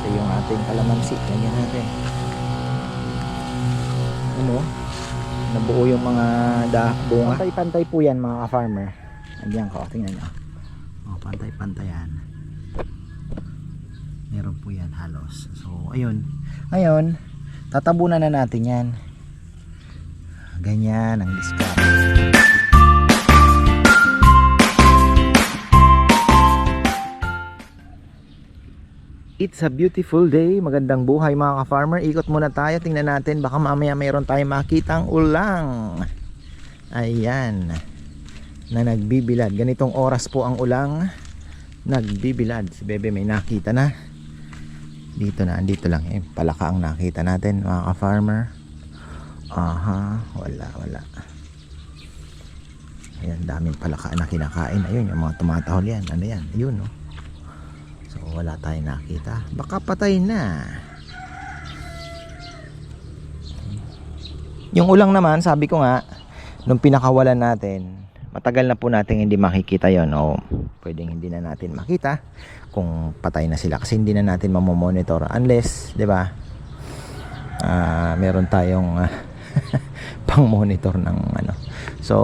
Ito yung ating kalamansi. Lagyan natin. Ano? Nabuo yung mga bunga. Pantay-pantay po yan mga ka-farmer. Lagyan ko. Tingnan nyo. Oh, pantay-pantay yan. Meron po yan halos. So ayun. Ngayon, tatabunan na natin yan. Ganyan ang discard. It's a beautiful day. Magandang buhay mga ka-farmer. Ikot muna tayo. Tingnan natin. Baka mamaya mayroon tayong makitang ulang. Ayan. Na nagbibilad. Ganitong oras po ang ulang. Nagbibilad. Si Bebe may nakita na. Dito na. Dito lang. Palaka ang nakita natin mga ka-farmer. Aha. Wala. Ayan. Daming palaka na kinakain. Ayun. Yung mga tumatahol yan. Ano yan? Ayun no. So wala tayong nakita. Baka patay na. Yung ulang naman, sabi ko nga, nung pinakawalan natin, matagal na po natin hindi makikita yon. O pwedeng hindi na natin makita kung patay na sila kasi hindi na natin mamomonitor unless, di ba, meron tayong pang monitor ng ano. So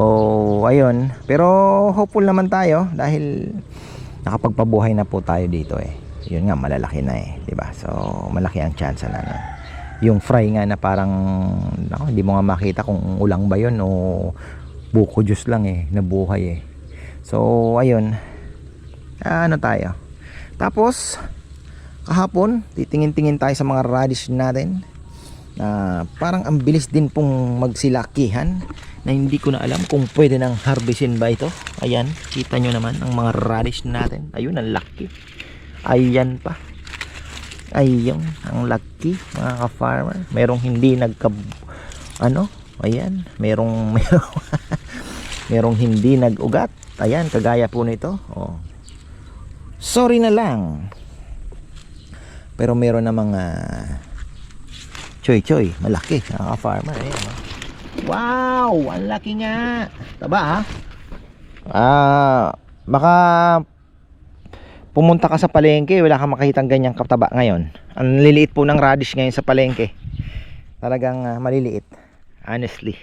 ayun, pero hopeful naman tayo dahil nakapagpabuhay na po tayo dito eh. Yun nga, malalaki na eh, di ba? So malaki ang chance na ano. Yung fry nga na parang hindi mo nga makita kung ulang ba yun o buko juice lang eh, nabuhay eh. So ayun, ano tayo. Tapos kahapon titingin-tingin tayo sa mga radish natin na parang ang bilis din pong magsilakihan na hindi ko na alam kung pwede nang harvestin ba ito. Ayan, kita nyo naman ang mga radish natin. Ayun, ang laki. Ayan pa. Ayun, ang laki mga ka-farmer. Merong hindi ayan, merong merong hindi nag-ugat. Ayan, kagaya po nito. Oh. Sorry na lang. Pero meron na mga choy-choy, malaki mga ka-farmer. Ayan, oh. Wow, ang laki nga. Taba ha. Baka pumunta ka sa palengke, wala kang makikitang ganyang kataba ngayon. Ang liliit po ng radish ngayon sa palengke. Talagang maliliit. Honestly.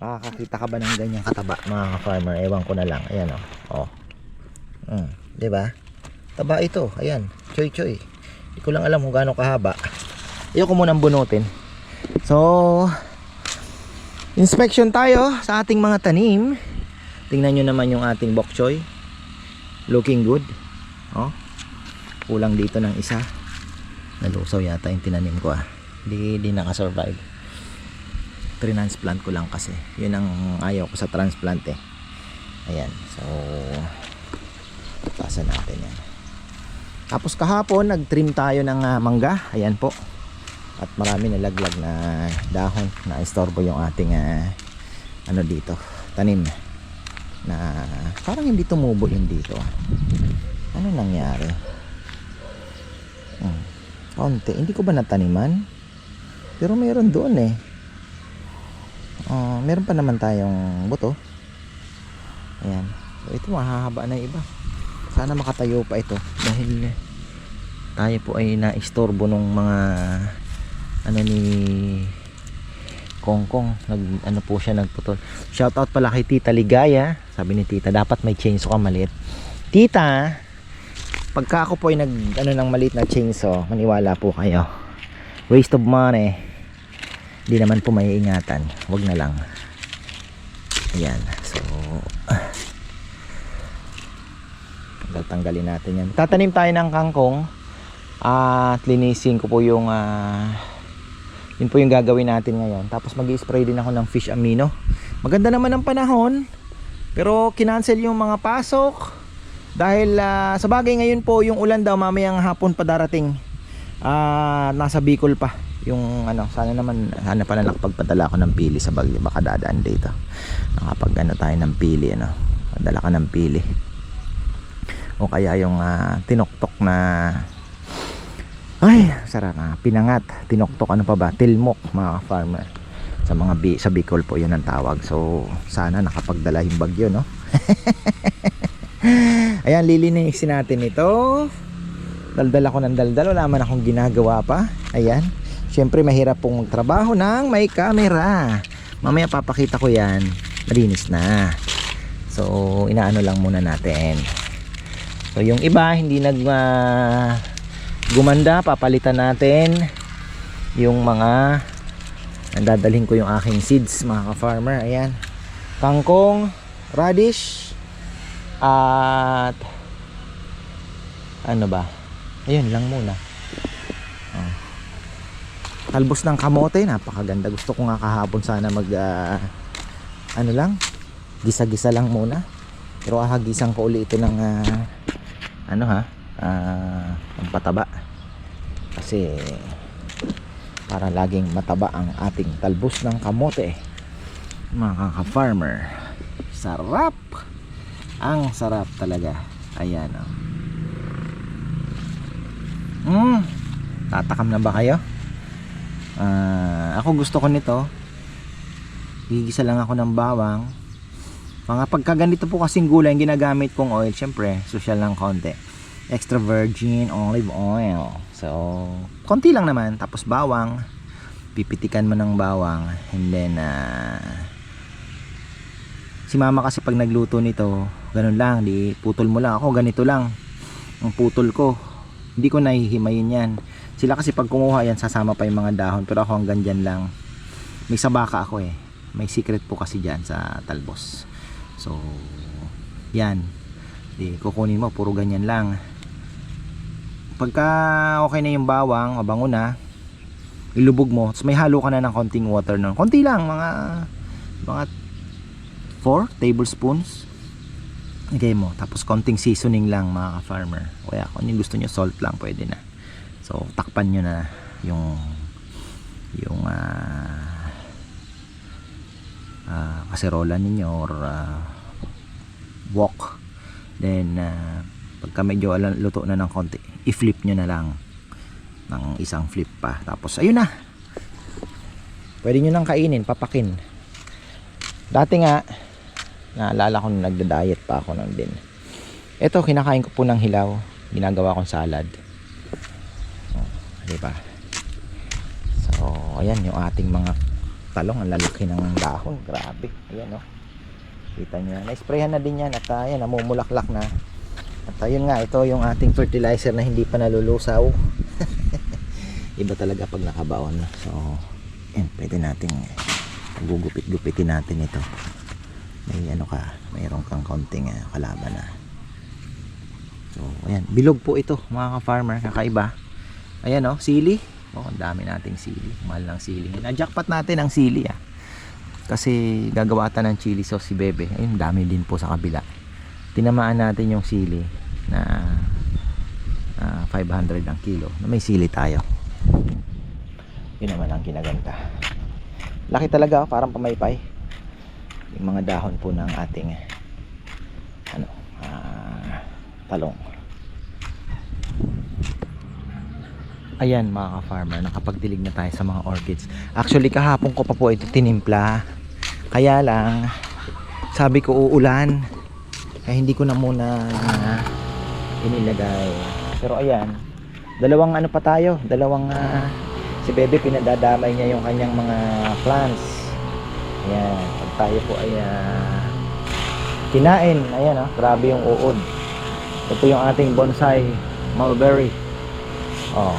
Makakakita ka ba ng ganyang kataba mga ka-farmer? Ewan ko na lang. Ayan oh. Oh. 'Di ba? Taba ito. Ayan, choy-choy. Hindi ko lang alam kung gaano kahaba. Ayoko munang bunutin. So inspection tayo sa ating mga tanim. Tingnan nyo naman yung ating bok choy. Looking good. Oh. Kulang dito ng isa. Nalusaw yata yung tinanim ko ah. Di nakasurvive. Transplant ko lang kasi. Yun ang ayaw ko sa transplant eh. Ayan. So tasan natin yan. Tapos kahapon nag-trim tayo ng mangga. Ayan po. At marami nalaglag na dahon na istorbo yung ating ano dito, tanim na parang hindi tumubo yun dito. Ano nangyari? Konti, hindi ko ba nataniman? Pero meron doon eh. Meron pa naman tayong buto. Ayan. So ito mahahaba na iba. Sana makatayo pa ito dahil tayo po ay na-istorbo nung mga ano ni Kongkong, ano po siya nagputol. Shoutout pala kay Tita Ligaya. Sabi ni Tita, dapat may chainsaw ka maliit. Tita, pagka ako po ay ng maliit na chainsaw, maniwala po kayo. Waste of money. Hindi naman po may ingatan. Wag na lang. Ayan. So tanggalin natin yan. Tatanim tayo ng kangkong. At linisin ko po yung yun po yung gagawin natin ngayon. Tapos mag-i-spray din ako ng fish amino. Maganda naman ang panahon, pero kinancel yung mga pasok dahil sa bagay ngayon po yung ulan daw mamayang hapon pa darating. Nasa Bicol pa yung ano. Sana pala nakapagpadala ako ng pili sa Baguio. Baka dadaan dito. Nakapag tayo ng pili padala ka ng pili. O kaya yung tinoktok na ay sarap pinangat, tinoktok, ano pa ba, tilmok mga farmer sa mga sa Bicol po yun ang tawag. So sana nakapagdala yung bagyo no. Ayan, lilinisin natin ito. Daldal ako ng daldal, wala man akong ginagawa pa. Ayan. Siyempre mahirap pong magtrabaho ng may camera. Mamaya papakita ko yan. Malinis na. So inaano lang muna natin. So yung iba hindi gumanda, papalitan natin yung mga dadalhin ko yung aking seeds mga ka-farmer. Ayan. Kangkong, radish, at ano ba? Ayun lang muna. Oh. Talbos ng kamote, napakaganda. Gusto ko nga kahapon sana mag ano lang, gisa-gisa lang muna. Pero hagisan ko uli ito ng ng pataba. Kasi para laging mataba ang ating talbos ng kamote. Mga ka-farmer. Sarap. Ang sarap talaga. Ayan oh. Tatakam na ba kayo? Ako gusto ko nito. Gigisa lang ako ng bawang. Mga pagka ganito po kasing gulay ang ginagamit kong oil, syempre social lang konti. Extra virgin olive oil. So konti lang naman. Tapos bawang, pipitikan mo ng bawang. And then si mama kasi pag nagluto nito, ganun lang, di putol mo lang. Ako ganito lang ang putol ko. Hindi ko nahihimayin yan. Sila kasi pag kumuha yan, sasama pa yung mga dahon. Pero ako hanggang dyan lang. May sabaka ako eh. May secret po kasi dyan sa talbos. So, yan. Di, kukunin mo, puro ganyan lang. Pagka okay na yung bawang, mabango na, ilubog mo. Tapos may halo ka na ng konting water nun. Konti lang, mga 4 tablespoons. Igay mo. Tapos konting seasoning lang mga ka-farmer. Kaya kung yung gusto nyo, salt lang pwede na. So takpan nyo na yung kaserola ninyo or wok. Then pagka medyo luto na ng konti, i-flip nyo na lang ng isang flip pa. Tapos ayun na. Pwede nyo nang kainin, papakin. Dati nga naalala ko nung nagda-diet pa ako nang din. Ito, kinakain ko po ng hilaw. Ginagawa kong salad. Oh, diba? So, ayan yung ating mga talong. Ang lalaki ng dahon. Grabe. Ayan, oh. Kita nyo. Na-sprayan na din yan. At ayan, namumulaklak na. At ayun nga, ito yung ating fertilizer na hindi pa nalulusaw. Iba talaga pag nakabaon. So, ayan, pwede nating gugupit-gupitin natin ito. May mayroon kang konting kalaban na. So ayan, bilog po ito mga ka-farmer, kakaiba. Ayan oh, sili. Oh, ang dami nating sili. Mahal ng sili. Na-jackpot natin ang sili kasi gagawa ata ng chili sauce si Bebe. Ayun, dami din po sa kabila. Tinamaan natin yung sili na 500 ang kilo. Na may sili tayo. Yun naman ang kinaganda. Laki talaga, parang pamaypay. Yung mga dahon po ng ating talong. Ayan mga ka-farmer, nakapagdilig na tayo sa mga orchids. Actually kahapon ko pa po ito tinimpla. Kaya lang sabi ko uulan, kaya hindi ko na muna inilagay. Pero ayan, dalawang pa tayo, si Bebe pinadadamay niya yung kanyang mga plants. Ayan, pag tayo po ay kinain, ayan grabe yung uod. Ito yung ating bonsai mulberry. Oh.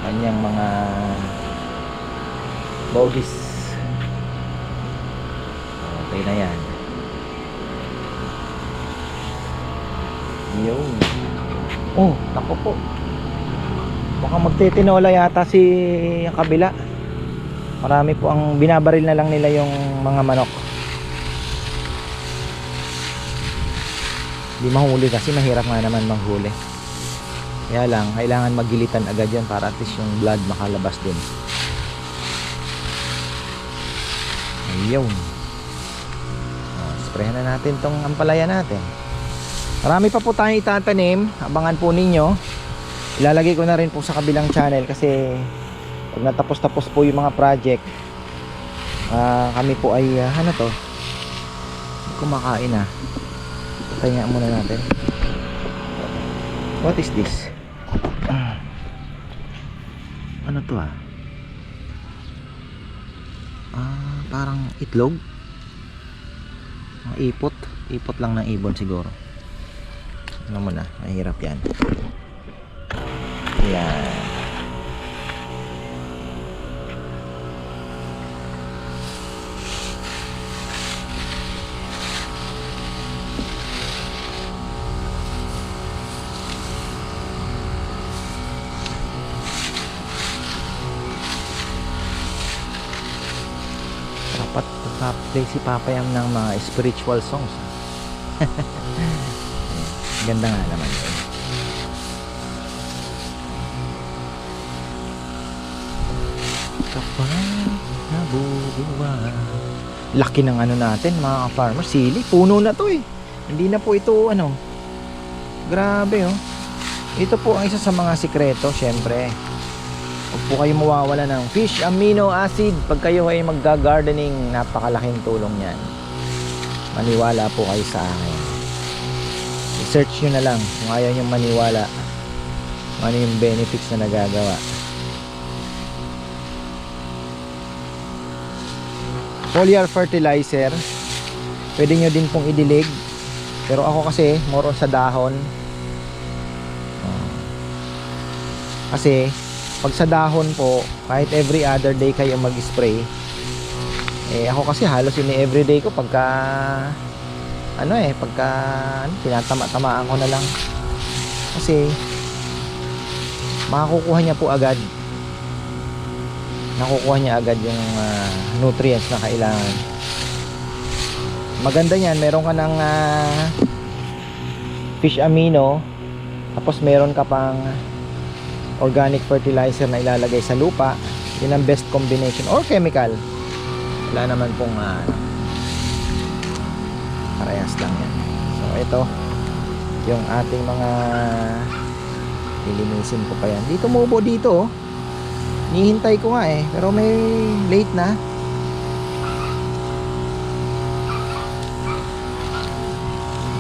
Kanyang mga bogis. Okay na yan. Yun. Oh, nako po. Baka magtitinola yata si kabila. Marami po ang binabaril na lang nila yung mga manok. Hindi mahuli kasi mahirap nga naman manghuli. Kaya lang, kailangan magilitan agad yan para at least yung blood makalabas din. Ayun. Sprayan na natin tong ampalaya natin. Marami pa po tayong itatanim. Abangan po ninyo. Ilalagay ko na rin po sa kabilang channel kasi pag natapos-tapos po yung mga project, kami po ay kumakain na. Pahinga muna natin. What is this? Ano to ah? Parang itlog. Ipot. Ipot lang ng ibon siguro. Ano mo na, mahirap yan. Yan. Dapat play si Papayam ng mga spiritual songs. Ganda nga naman yun. Kapag nabubuhay. Laki ng ano natin mga farmers. Sili, puno na to eh. Hindi na po ito ano. Grabe oh. Ito po ang isa sa mga sikreto. Syempre, huwag po kayo mawawala ng fish amino acid. Pag kayo ay magga-gardening, napakalaking tulong yan. Maniwala po kayo sa akin. I-search nyo na lang kung ayaw nyo maniwala kung ano yung benefits na nagagawa. Foliar fertilizer, pwede nyo din pong idilig, pero ako kasi more on sa dahon. Kasi pag sa dahon po, kahit every other day kayo mag-spray, ako kasi halos yun everyday ko pagka tinatama-tamaan ko na lang, kasi makakukuha niya po agad, nakukuha niya agad yung nutrients na kailangan. Maganda yan, meron ka ng fish amino, tapos meron ka pang organic fertilizer na ilalagay sa lupa. Yun ang best combination, or chemical, wala naman pong parehas lang yan. So ito yung ating mga lilinisin ko pa yan. Dito tumubo dito oh. Nihintay ko nga pero may late na.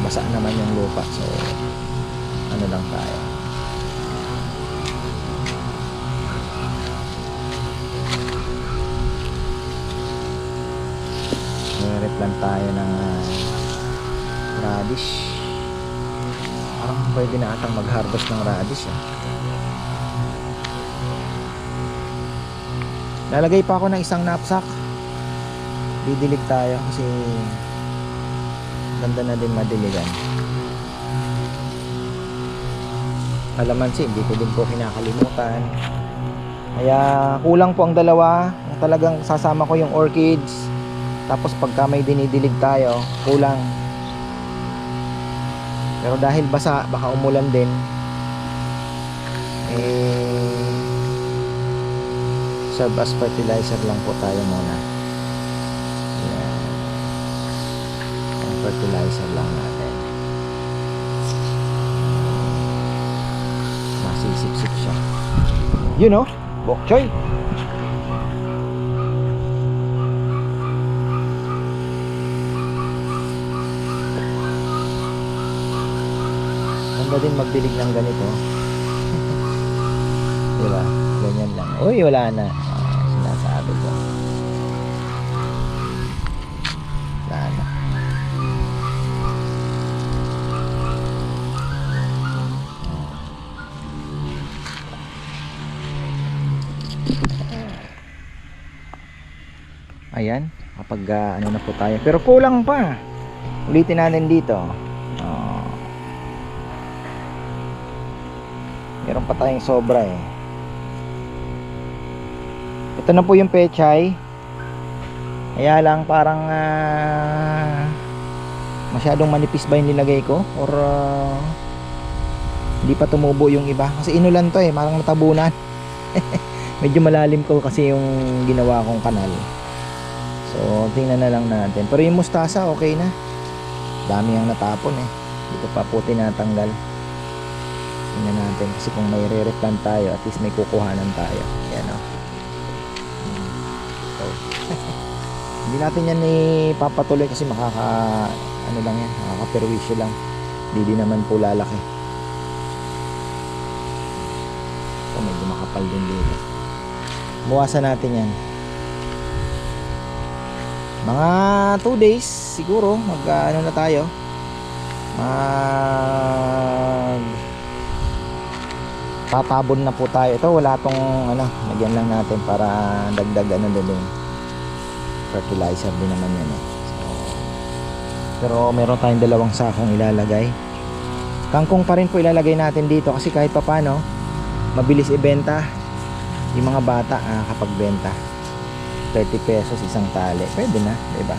Basa naman yung lupa, so ano lang tayo. Replant tayo ng radish. Parang pwede na atang mag-harvest ng radish Lalagay pa ako ng isang knapsack. Didilig tayo kasi ganda na din madiligan. Kalamansi, hindi ko din po kinakalimutan. Kaya kulang po ang dalawa. Yung talagang sasama ko yung orchids. Tapos pagka may dinidilig tayo, kulang. Pero dahil basa, baka umulan din, serve as fertilizer lang po tayo muna. Yan. Fertilizer lang natin. Masisip-sip siya. You know, bok choy. Ganda din magdilig ng ganito. Diba? Ganyan lang. Uy, wala na. Sinasabi ko. Wala na. Ayan. Kapag ano na po tayo. Pero kulang pa. Ulitin natin dito. Meron pa tayong sobra Ito na po yung pechay. Kaya lang parang masyadong manipis ba yung nilagay ko, or hindi pa tumubo yung iba kasi inulan to parang natabunan. Medyo malalim ko kasi yung ginawa kong kanal. So tingnan na lang natin. Pero yung mustasa okay na. Dami ang natapon Dito pa po tinatanggal. Tingnan natin kasi kung may re-replant tayo, at least may kukuhanan tayo. Yan So, hindi natin yan ipapatuloy kasi makaka ano lang yan, makakaperwisyo lang. Di din naman po lalaki. So medyo makapal din dito. Buwasan natin yan. Mga 2 days siguro ano na tayo. Tatabon na po tayo. Ito wala tong lagyan lang natin para dagdag din. Fertilizer din naman yan eh. So, pero meron tayong 2 sakong ilalagay. Kangkong pa rin po ilalagay natin dito kasi kahit papano mabilis ibenta. Yung mga bata kapag benta 30 pesos isang tali, pwede na, diba?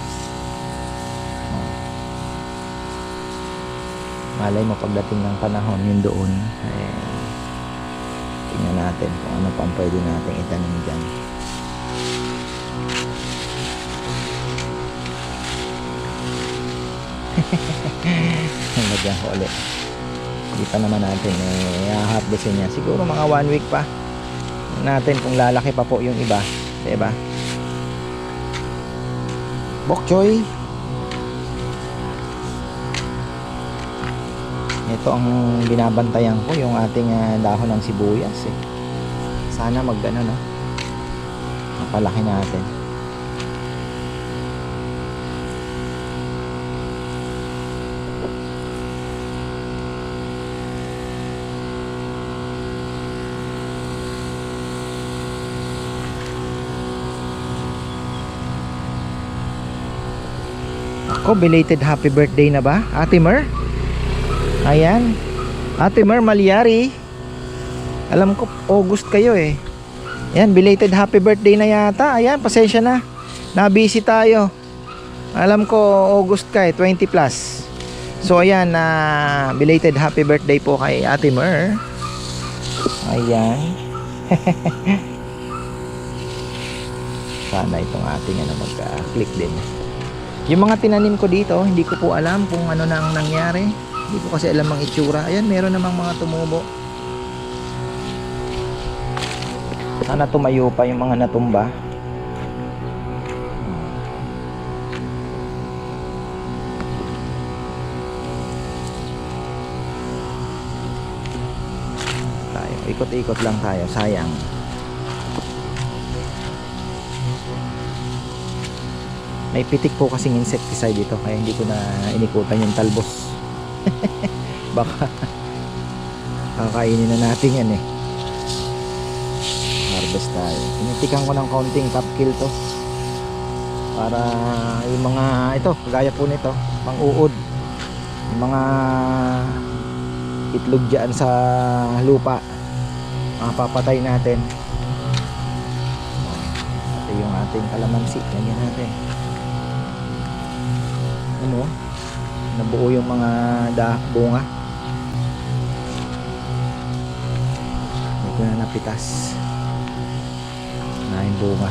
Malay mo pagdating ng panahon yun doon tingnan natin kung ano pang pwede natin itanim dyan. Lagyan ko ulit. Hindi pa naman natin i-harvestin niya. Siguro mga 1 week pa natin kung lalaki pa po yung iba, diba? Bok choy. Ito ang binabantayan ko, yung ating dahon ng sibuyas eh. Sana mapalaki natin. Ako, belated happy birthday na ba? Ate Mer? Ayan. Ate Mer Malyari. Alam ko, August kayo eh. Ayan, belated happy birthday na yata. Ayan, pasensya na. Nabisi tayo. Alam ko, August ka eh, 20 plus. So, ayan, belated happy birthday po kay Ate Mer. Ayan. Sana itong ating magka-click din. Yung mga tinanim ko dito, hindi ko po alam kung ano na ang nangyari. Hindi ko kasi alam ang itsura. Ayan, meron namang mga tumubo. Sana tumayo pa yung mga natumba. Tayo, ikot-ikot lang tayo, sayang. May pitik po kasing insecticide dito kaya hindi ko na inikutan yung talbos. Baka kakainin na natin yan eh. Harvest tayo. Tinitikan ko ng konting top kill to para yung mga ito, gaya po nito, pang-uod, yung mga itlog dyan sa lupa, papatay natin. Ito yung ating kalamansi, ganyan natin. Nabuo yung mga bunga. Hindi ko na napitas na yung bunga.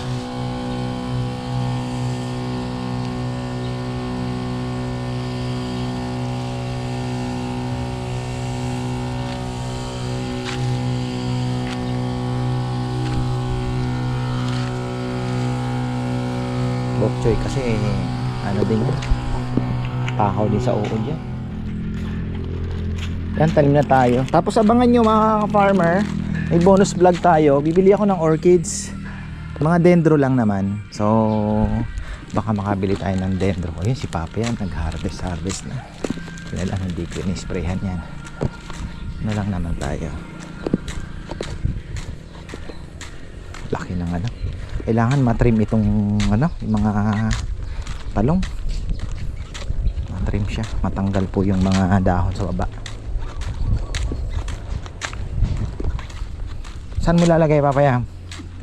Bok choy kasi din takaw din sa uod yan. Yan, tanim na tayo. Tapos abangan nyo mga farmer, may bonus vlog tayo. Bibili ako ng orchids, mga dendro lang naman. So baka makabili tayo ng dendro. Ayun si Papa yan, nag-harvest na. Yun lang, hindi ko in-sprayhan yan. Na lang naman tayo. Laki ng kailangan matrim itong yung mga talong. Matrim siya, matanggal po yung mga dahon sa baba. Saan mo lalagay, Papaya?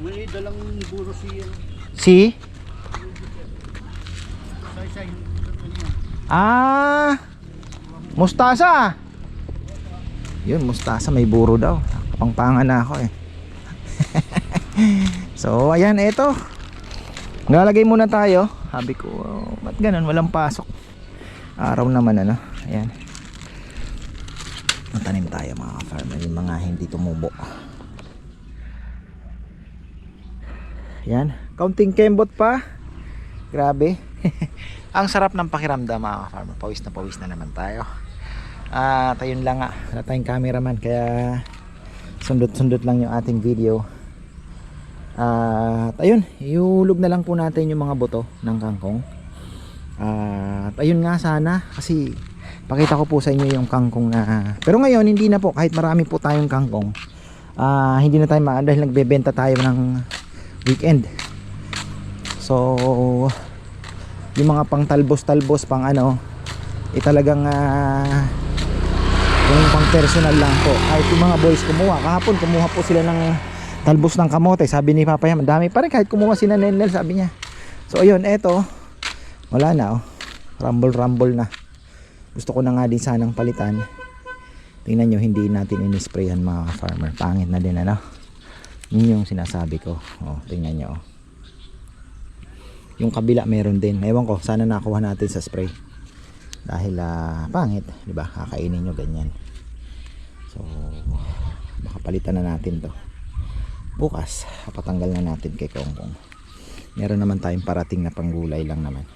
May dalang buro Si? Mustasa. Yun, mustasa, may buro daw. Pangpangan na ako eh. So, ayan, eto. Lalagay muna tayo. Sabi ko, ba't ganun? Walang pasok. Araw naman ayan. Matanim tayo mga farmer, yung mga hindi tumubo. Yan, kaunting kembot pa. Grabe. Ang sarap ng pakiramdam mga farmer. Pawis na naman tayo. At ayun lang nga, wala tayong cameraman kaya sundot-sundot lang yung ating video. At ayun, iulog na lang po natin yung mga buto ng kangkong. At ayun nga sana, kasi pakita ko po sa inyo yung kangkong na, pero ngayon hindi na po, kahit marami po tayong kangkong, hindi na tayo dahil nagbebenta tayo ng weekend. So yung mga pang talbos-talbos, pang ano, talagang yung pang personal lang po. Kahit yung mga boys kahapon kumuha po sila ng talbos ng kamote. Sabi ni Papa Yam, dami pa rin kahit kumuha si Nanel, sabi niya. So ayun, eto, wala na oh. Rumble na. Gusto ko na nga din sanang palitan. Tingnan nyo, hindi natin inisprayan mga farmer. Pangit na din ano. Yun yung sinasabi ko. Oh, tingnan nyo oh. Yung kabila meron din. Ewan ko, sana nakuha natin sa spray. Dahil pangit, di ba? Kakainin nyo ganyan. So baka palitan na natin to. Bukas, patanggal na natin kay Kongkong. Meron naman tayong parating na panggulay lang naman.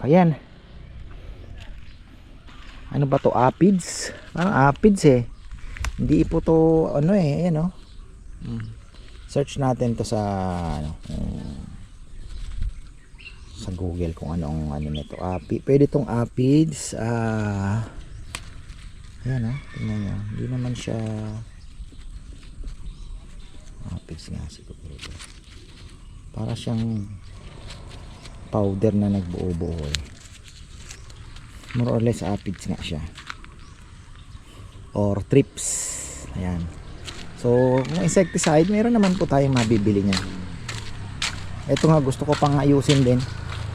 Ayan. Ano ba to? Aphids? Parang aphids eh. Hindi po to ano eh. Ayan oh. Search natin to sa ano, sa Google kung anong ano nito. Pwede tong aphids. Ayan oh. Tingnan nyo. Hindi naman siya aphids nga siguro. Para siyang powder na nagbuo-buo eh. More or less aphids nga siya. Or thrips. Ayan. So, kung insecticide, meron naman po tayong mabibili niyan. Ito nga, gusto ko pang ayusin din.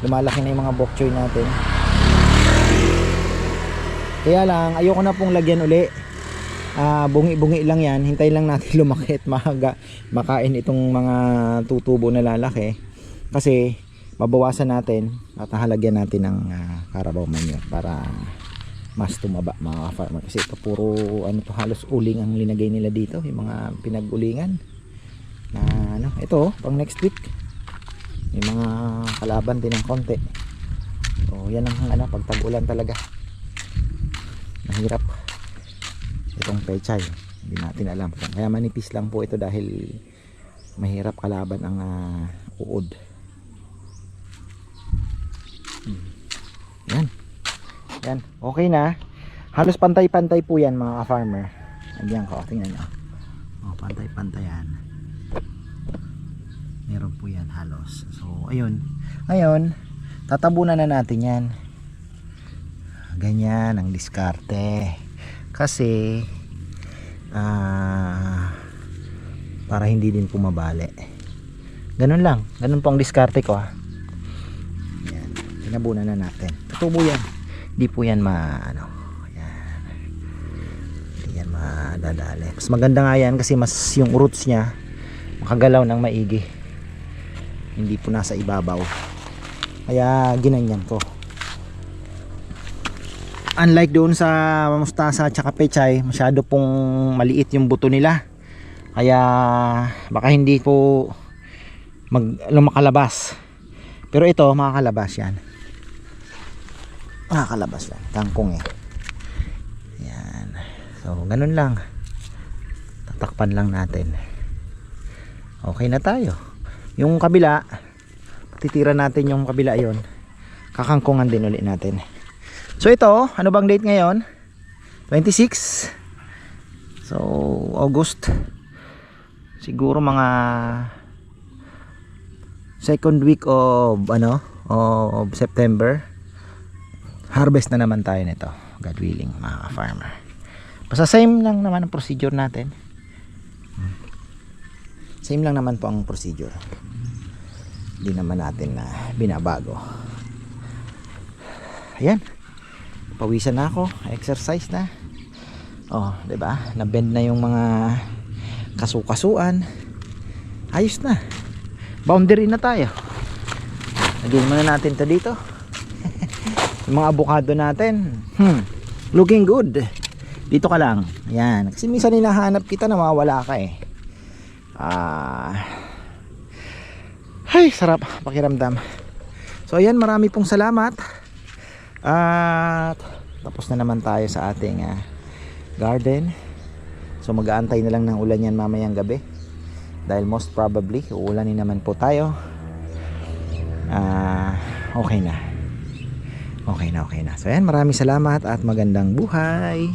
Lumalaki na yung mga bok choy natin. Kaya lang, ayoko na pong lagyan uli. Bungi-bungi lang yan. Hintayin lang natin lumaki at makain itong mga tutubo na lalaki. Kasi, mabawasan natin at halagyan natin ng Carabao manure para mas tumaba mga farmer. Kasi ito puro ano to, halos uling ang linagay nila dito, yung mga pinag-ulingan na ano, ito pang next week may mga kalaban din ng konti. So yan ang ano, pag tag-ulan talaga mahirap itong pechay, hindi natin alam kaya manipis lang po ito dahil mahirap kalaban ang uod. Yan, okay na. Halos pantay-pantay po yan mga farmer. Andiyan ko, tingnan nyo. Oh, pantay-pantay yan. Meron po yan halos. So, ayun. Ngayon, tatabunan na natin yan. Ganyan ang diskarte. Kasi, para hindi din pumabali. Ganun lang. Ganun po ang diskarte ko ha. Yan. Tinabunan na natin. Tutubo yan. Hindi po yan ano, yan. Hindi yan madadali. Mas maganda nga yan kasi mas yung roots niya makagalaw ng maigi. Hindi po nasa ibabaw. Kaya ginanyan ko. Unlike doon sa mustasa at saka pechay, masyado pong maliit yung buto nila. Kaya baka hindi po lumakalabas. Pero ito makakalabas yan. Nakakalabas lang, kangkong eh. Yan. So ganun lang, tatakpan lang natin. Okay na tayo. Yung kabila, titira natin yung kabila yon, kakangkungan din ulit natin. So ito, ano bang date ngayon? 26. So August, siguro mga second week of of September, harvest na naman tayo nito, God willing mga farmer. Basta same lang naman ang procedure natin. Same lang naman po ang procedure. Hindi naman natin na binabago. Ayan. Pawisan na ako, exercise na. Oh, 'di ba? Na-bend na yung mga kasukasuan. Ayos na. Boundary na tayo. Lagyan muna natin 'to dito. Yung mga avocado natin, looking good. Dito ka lang. Ayan. Kasi minsan hinahanap kita na mawawala ka eh. Ay, sarap pakiramdam. So ayan, marami pong salamat. At Tapos na naman tayo sa ating garden. So mag-aantay na lang ng ulan yan mamayang gabi. Dahil most probably uulanin naman po tayo. Okay na. So ayan, maraming salamat at magandang buhay.